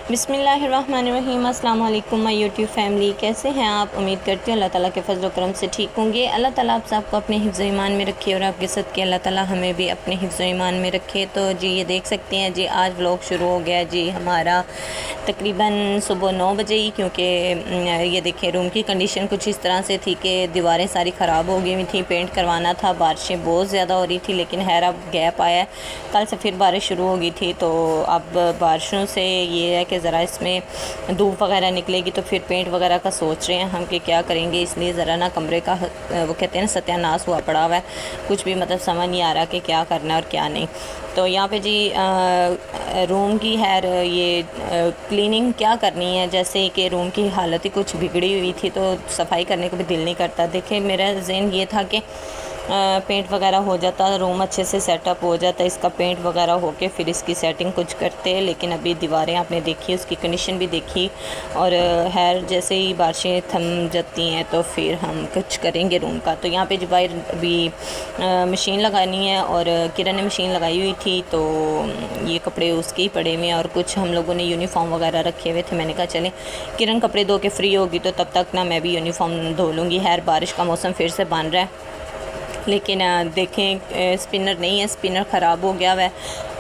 बिस्मिल्लाहिर्रहमानिर्रहीम। अस्सलाम वालेकुम माय यूट्यूब फैमिली, कैसे हैं आप? उम्मीद करती हूँ अल्लाह ताला के फजल करम से ठीक होंगे। अल्लाह ताला आप सबको अपने हिफ्ज़ ईमान में रखे और आपके सदक़े अल्लाह ताला हमें भी अपने हिफ्ज़ ईमान में रखे। तो जी ये देख सकते हैं जी, आज व्लॉग शुरू हो गया जी हमारा तकरीबन सुबह 9 बजे ही, क्योंकि ये देखें रूम की कंडीशन कुछ इस तरह से थी कि दीवारें सारी ख़राब हो गई हुई थी, पेंट करवाना था, बारिशें बहुत ज़्यादा हो रही थी, लेकिन खैर अब गैप आया। कल से फिर बारिश शुरू हो गई थी, तो अब बारिशों से ये है कि ज़रा इसमें धूप वगैरह निकलेगी तो फिर पेंट वगैरह का सोच रहे हैं हम कि क्या करेंगे। इसलिए ज़रा ना कमरे का वो कहते हैं ना सत्यानाश हुआ पड़ा हुआ है, कुछ भी मतलब समझ नहीं आ रहा कि क्या करना है और क्या नहीं। तो यहाँ पे जी रूम की खैर ये क्लीनिंग क्या करनी है, जैसे कि रूम की हालत ही कुछ बिगड़ी हुई थी तो सफाई करने को भी दिल नहीं करता। देखिए मेरा ज़हन ये था कि पेंट वगैरह हो जाता, रूम अच्छे से सेटअप हो जाता, इसका पेंट वगैरह होके फिर इसकी सेटिंग कुछ करते। लेकिन अभी दीवारें आपने देखी, उसकी कंडीशन भी देखी, और खैर जैसे ही बारिशें थम जाती हैं तो फिर हम कुछ करेंगे रूम का। तो यहाँ पे जो बाहर अभी मशीन लगानी है, और किरण ने मशीन लगाई हुई थी तो ये कपड़े उसके ही पड़े हुए हैं, और कुछ हम लोगों ने यूनिफॉर्म वगैरह रखे हुए थे। मैंने कहा चलें किरण कपड़े धो के फ्री होगी तो तब तक ना मैं भी यूनिफॉर्म धो लूँगी। खैर बारिश का मौसम फिर से बन रहा है, लेकिन देखें स्पिनर नहीं है, स्पिनर ख़राब हो गया हुआ है।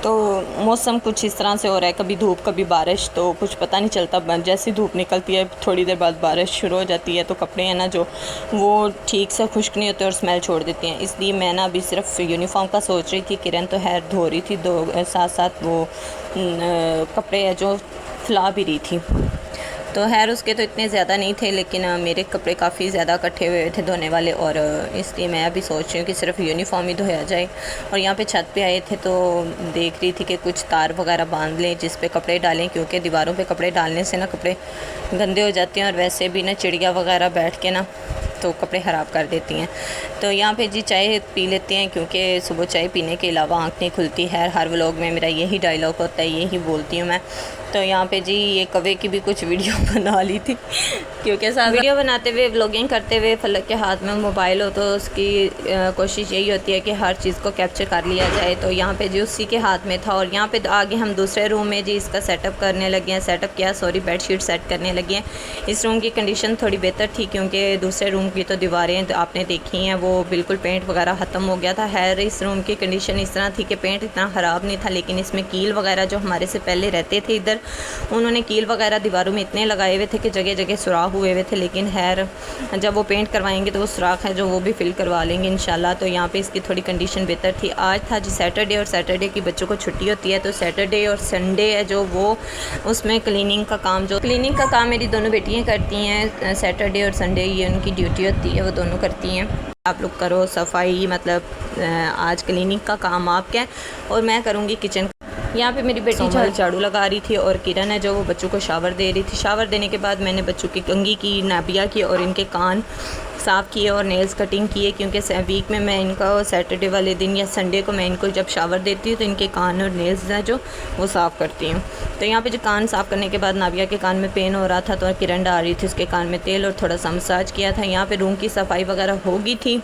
तो मौसम कुछ इस तरह से हो रहा है, कभी धूप कभी बारिश, तो कुछ पता नहीं चलता। जैसी धूप निकलती है थोड़ी देर बाद बारिश शुरू हो जाती है, तो कपड़े हैं ना जो वो ठीक से खुश्क नहीं होते और स्मेल छोड़ देते हैं। इसलिए मैं ना अभी सिर्फ यूनिफॉर्म का सोच रही थी। किरण तो खैर धो रही थी, दो साथ साथ वो कपड़े है जो फैला भी रही थी। तो खैर उसके तो इतने ज़्यादा नहीं थे, लेकिन मेरे कपड़े काफ़ी ज़्यादा इकट्ठे हुए थे धोने वाले, और इसलिए मैं अभी सोच रही हूँ कि सिर्फ यूनिफॉर्म ही धोया जाए। और यहाँ पे छत पे आए थे तो देख रही थी कि कुछ तार वगैरह बांध लें जिस पे कपड़े डालें, क्योंकि दीवारों पे कपड़े डालने से ना कपड़े गंदे हो जाते हैं, और वैसे भी ना चिड़िया वगैरह बैठ के ना तो कपड़े ख़राब कर देती हैं। तो यहाँ पे जी चाय पी लेते हैं, क्योंकि सुबह चाय पीने के अलावा आँख नहीं खुलती है। हर व्लॉग में मेरा यही डायलॉग होता है, यही बोलती हूँ मैं। तो यहाँ पे जी ये कवे की भी कुछ वीडियो बना ली थी, क्योंकि साथ वीडियो बनाते हुए व्लॉगिंग करते हुए फलक के हाथ में मोबाइल हो तो उसकी कोशिश यही होती है कि हर चीज़ को कैप्चर कर लिया जाए। तो यहाँ पे जी उसी के हाथ में था, और यहाँ पे आगे हम दूसरे रूम में जी इसका सेटअप करने लगे हैं। सेटअप क्या, सॉरी, बेडशीट सेट करने लगे हैं। इस रूम की कंडीशन थोड़ी बेहतर थी, क्योंकि दूसरे रूम की तो दीवारें तो आपने देखी हैं वो बिल्कुल पेंट वगैरह ख़त्म हो गया था। खैर इस रूम की कंडीशन इस तरह थी कि पेंट इतना ख़राब नहीं था, लेकिन इसमें कील वगैरह जो हमारे से पहले रहते थे इधर, उन्होंने कील वगैरह दीवारों में इतने लगाए हुए थे कि जगह जगह सुराख हुए हुए थे। लेकिन खैर जब वो पेंट करवाएंगे तो वो सुराख है जो वो भी फिल करवा लेंगे इंशाल्लाह। तो यहाँ पे इसकी थोड़ी कंडीशन बेहतर थी। आज था जी सैटरडे, और सैटरडे की बच्चों को छुट्टी होती है, तो सैटरडे और संडे है जो वो उसमें क्लीनिंग का काम मेरी दोनों बेटियाँ करती हैं। सैटरडे और संडे ये उनकी ड्यूटी होती है, वो दोनों करती हैं। आप लोग करो सफाई, मतलब आज क्लीनिंग का काम आपका है और मैं करूँगी किचन। यहाँ पे मेरी बेटी झाड़ू लगा रही थी, और किरण है जो वो बच्चों को शावर दे रही थी। शावर देने के बाद मैंने बच्चों की कंघी की, नाबिया की, और इनके कान साफ़ किए और नेल्स कटिंग किए, क्योंकि वीक में मैं इनका सैटरडे वाले दिन या संडे को मैं इनको जब शावर देती हूँ तो इनके कान और नेल्स हैं जो वो साफ़ करती हूँ। तो यहाँ पे जो कान साफ़ करने के बाद नाबिया के कान में पेन हो रहा था, तो किरण डाल रही थी उसके कान में तेल और थोड़ा सा मसाज किया था। यहाँ पर रूम की सफाई वगैरह हो गई थी,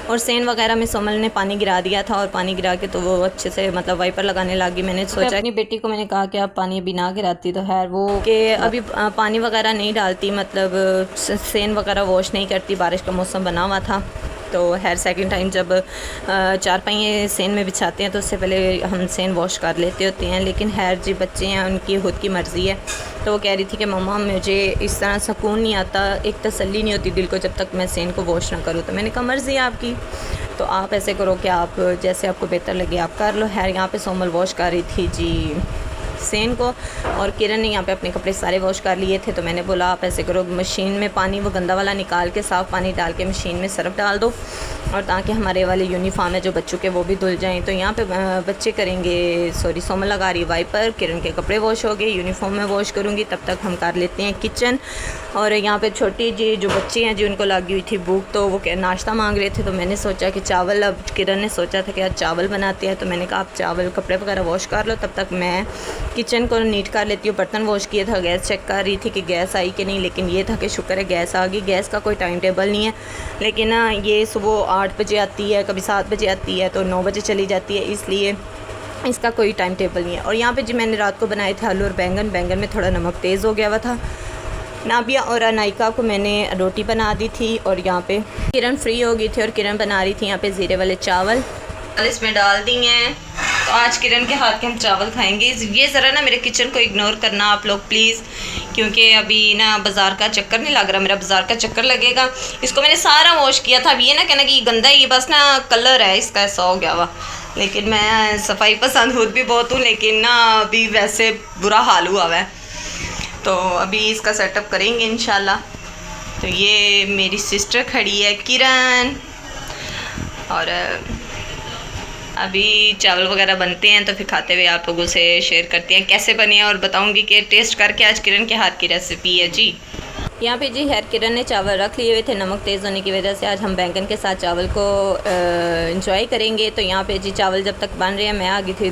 और सेन वगैरह में सोमल ने पानी गिरा दिया था, और पानी गिरा के तो वो अच्छे से मतलब वाइपर लगाने लगी। मैंने सोचा अपनी बेटी को मैंने कहा कि आप पानी अभी ना गिराती, तो खैर वो कि अभी पानी वगैरह नहीं डालती, मतलब सेन वगैरह वॉश नहीं करती। बारिश का मौसम बना हुआ था, तो खैर सेकंड टाइम जब चारपाई सेन में बिछाते हैं तो उससे पहले हम सेन वॉश कर लेते होते हैं। लेकिन खैर जी बच्चे हैं, उनकी खुद की मर्ज़ी है। तो वो कह रही थी कि मम्मा मुझे इस तरह सुकून नहीं आता, एक तसल्ली नहीं होती दिल को जब तक मैं सेन को वॉश ना करूँ। तो मैंने कहा मर्ज़ी है आपकी, तो आप ऐसे करो कि आप जैसे आपको बेहतर लगे आप कर लो। खैर यहाँ पे सोमल वॉश कर रही थी जी सेन को, और किरण ने यहाँ पे अपने कपड़े सारे वॉश कर लिए थे। तो मैंने बोला आप ऐसे करो, मशीन में पानी वो गंदा वाला निकाल के साफ़ पानी डाल के मशीन में सर्फ डाल दो, और ताकि हमारे वाले यूनिफॉर्म है जो बच्चों के वो भी धुल जाएं। तो यहाँ पे बच्चे करेंगे, सॉरी सोमल लगा रही वाइपर, किरण के कपड़े वॉश हो गए, यूनिफॉर्म में वॉश करूँगी। तब तक हम कर लेते हैं किचन। और यहाँ पे छोटी जी जो बच्चे हैं जी उनको लगी हुई थी भूख, तो वो नाश्ता मांग रहे थे। तो मैंने सोचा कि चावल, अब किरण ने सोचा था कि आज चावल बनाते हैं, तो मैंने कहा आप चावल कपड़े वगैरह वॉश कर लो, तब तक मैं किचन को नीट कर लेती हूँ। बर्तन वॉश किए था, गैस चेक कर रही थी कि गैस आई कि नहीं, लेकिन ये था कि शुक्र है गैस आ गई। गैस का कोई टाइम टेबल नहीं है, लेकिन ये सुबह 8 बजे आती है, कभी 7 बजे आती है, तो 9 बजे चली जाती है। इसलिए इसका कोई टाइम टेबल नहीं है। और यहाँ पे जी मैंने रात को बनाए थे आलू और बैंगन में थोड़ा नमक तेज़ हो गया हुआ था। नाबिया और अनाइका को मैंने रोटी बना दी थी और यहाँ पे किरण फ्री हो गई थी और किरण बना रही थी यहाँ पे ज़ीरे वाले चावल इसमें डाल दिए हैं। तो आज किरण के हाथ के हम चावल खाएंगे। ये ज़रा ना मेरे किचन को इग्नोर करना आप लोग प्लीज़, क्योंकि अभी ना बाज़ार का चक्कर नहीं लग रहा। मेरा बाज़ार का चक्कर लगेगा। इसको मैंने सारा वॉश किया था। अब ये ना कहना कि ये गंदा है, ये बस ना कलर है इसका ऐसा हो गया हुआ। लेकिन मैं सफाई पसंद खुद भी बहुत हूँ, लेकिन ना अभी वैसे बुरा हाल हुआ हुआ है। तो अभी इसका सेटअप करेंगे इंशाल्लाह। तो ये मेरी सिस्टर खड़ी है किरण, और अभी चावल वगैरह बनते हैं तो फिर खाते हुए आप लोगों से शेयर करते हैं कैसे बने, और बताऊंगी कि टेस्ट करके आज किरण के हाथ की रेसिपी है जी। यहाँ पे जी खैर किरण ने चावल रख लिए हुए थे। नमक तेज़ होने की वजह से आज हम बैंगन के साथ चावल को इंजॉय करेंगे। तो यहाँ पे जी चावल जब तक बन रहे हैं मैं आ गई थी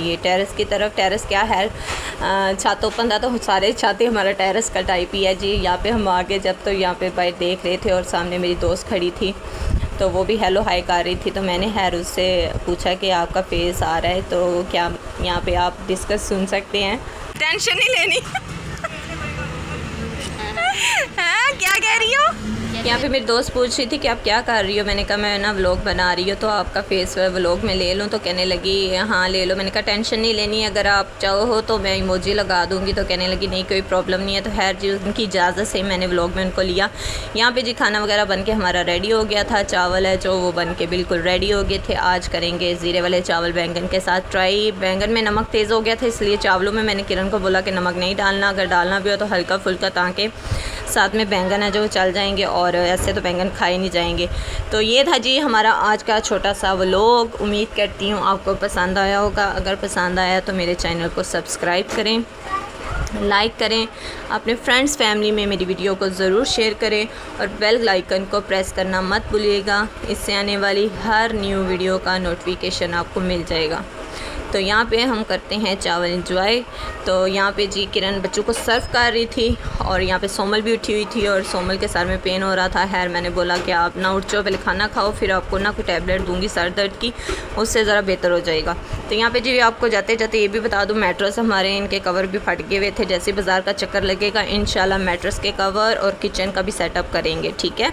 ये टेरेस की तरफ। टेरेस क्या है, छत ओपन था तो सारे छाते हमारा टेरेस का टाइप ही है जी। यहाँ पे हम आगे जब तो यहाँ पे बाहर देख रहे थे और सामने मेरी दोस्त खड़ी थी तो वो भी हेलो हाय कर रही थी। तो मैंने खैर उससे पूछा कि आपका फेस आ रहा है तो क्या यहाँ पे आप डिस्कस सुन सकते हैं, टेंशन नहीं लेनी। हाँ क्या कह रही हो? यहाँ पे मेरी दोस्त पूछ रही थी कि आप क्या कर रही हो। मैंने कहा मैं ना व्लॉग बना रही हूँ तो आपका फेस व्लॉग में ले लूँ। तो कहने लगी हाँ ले लो। मैंने कहा टेंशन नहीं लेनी, अगर आप चाहो तो मैं इमोजी लगा दूँगी। तो कहने लगी नहीं कोई प्रॉब्लम नहीं है। तो खैर जी उनकी इजाज़त से मैंने व्लॉग में उनको लिया। यहाँ पे जी खाना वगैरह बन के हमारा रेडी हो गया था। चावल है जो वो बन के बिल्कुल रेडी हो गए थे। आज करेंगे ज़ीरे वाले चावल बैंगन के साथ ट्राई। बैंगन में नमक तेज़ हो गया था इसलिए चावलों में मैंने किरण को बोला कि नमक नहीं डालना, अगर डालना भी हो तो हल्का फुल्का, ताकि साथ में बैंगन है जो चल जाएंगे और ऐसे तो बैंगन खाए नहीं जाएंगे। तो ये था जी हमारा आज का छोटा सा व्लॉग। उम्मीद करती हूँ आपको पसंद आया होगा। अगर पसंद आया तो मेरे चैनल को सब्सक्राइब करें, लाइक करें, अपने फ्रेंड्स फैमिली में मेरी वीडियो को ज़रूर शेयर करें और बेल आइकन को प्रेस करना मत भूलिएगा। इससे आने वाली हर न्यू वीडियो का नोटिफिकेशन आपको मिल जाएगा। तो यहाँ पे हम करते हैं चावल इंजॉय। तो यहाँ पे जी किरण बच्चों को सर्व कर रही थी और यहाँ पे सोमल भी उठी हुई थी और सोमल के सर में पेन हो रहा था। खैर मैंने बोला कि आप ना उठ जाओ, पहले खाना खाओ, फिर आपको ना कोई टैबलेट दूंगी सर दर्द की, उससे ज़रा बेहतर हो जाएगा। तो यहाँ पे जी आपको जाते जाते ये भी बता दूँ, मैट्रेस हमारे इनके कवर भी फट गए हुए थे। जैसे बाज़ार का चक्कर लगेगा इंशाल्लाह मैट्रेस के कवर और किचन का भी सेटअप करेंगे, ठीक है।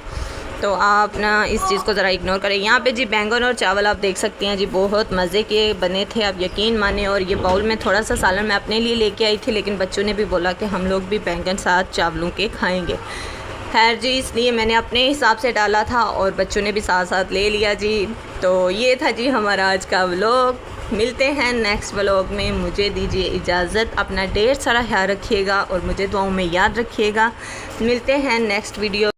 तो आप ना इस चीज़ को ज़रा इग्नोर करें। यहाँ पे जी बैंगन और चावल आप देख सकते हैं जी बहुत मज़े के बने थे, आप यकीन माने। और ये बाउल में थोड़ा सा सालन मैं अपने लिए लेके आई थी, लेकिन बच्चों ने भी बोला कि हम लोग भी बैंगन साथ चावलों के खाएंगे। खैर जी इसलिए मैंने अपने हिसाब से डाला था और बच्चों ने भी साथ साथ ले लिया जी। तो ये था जी हमारा आज का व्लॉग। मिलते हैं नेक्स्ट व्लॉग में। मुझे दीजिए इजाज़त। अपना ढेर सारा ख्याल रखिएगा और मुझे दुआओं में याद रखिएगा। मिलते हैं नेक्स्ट वीडियो।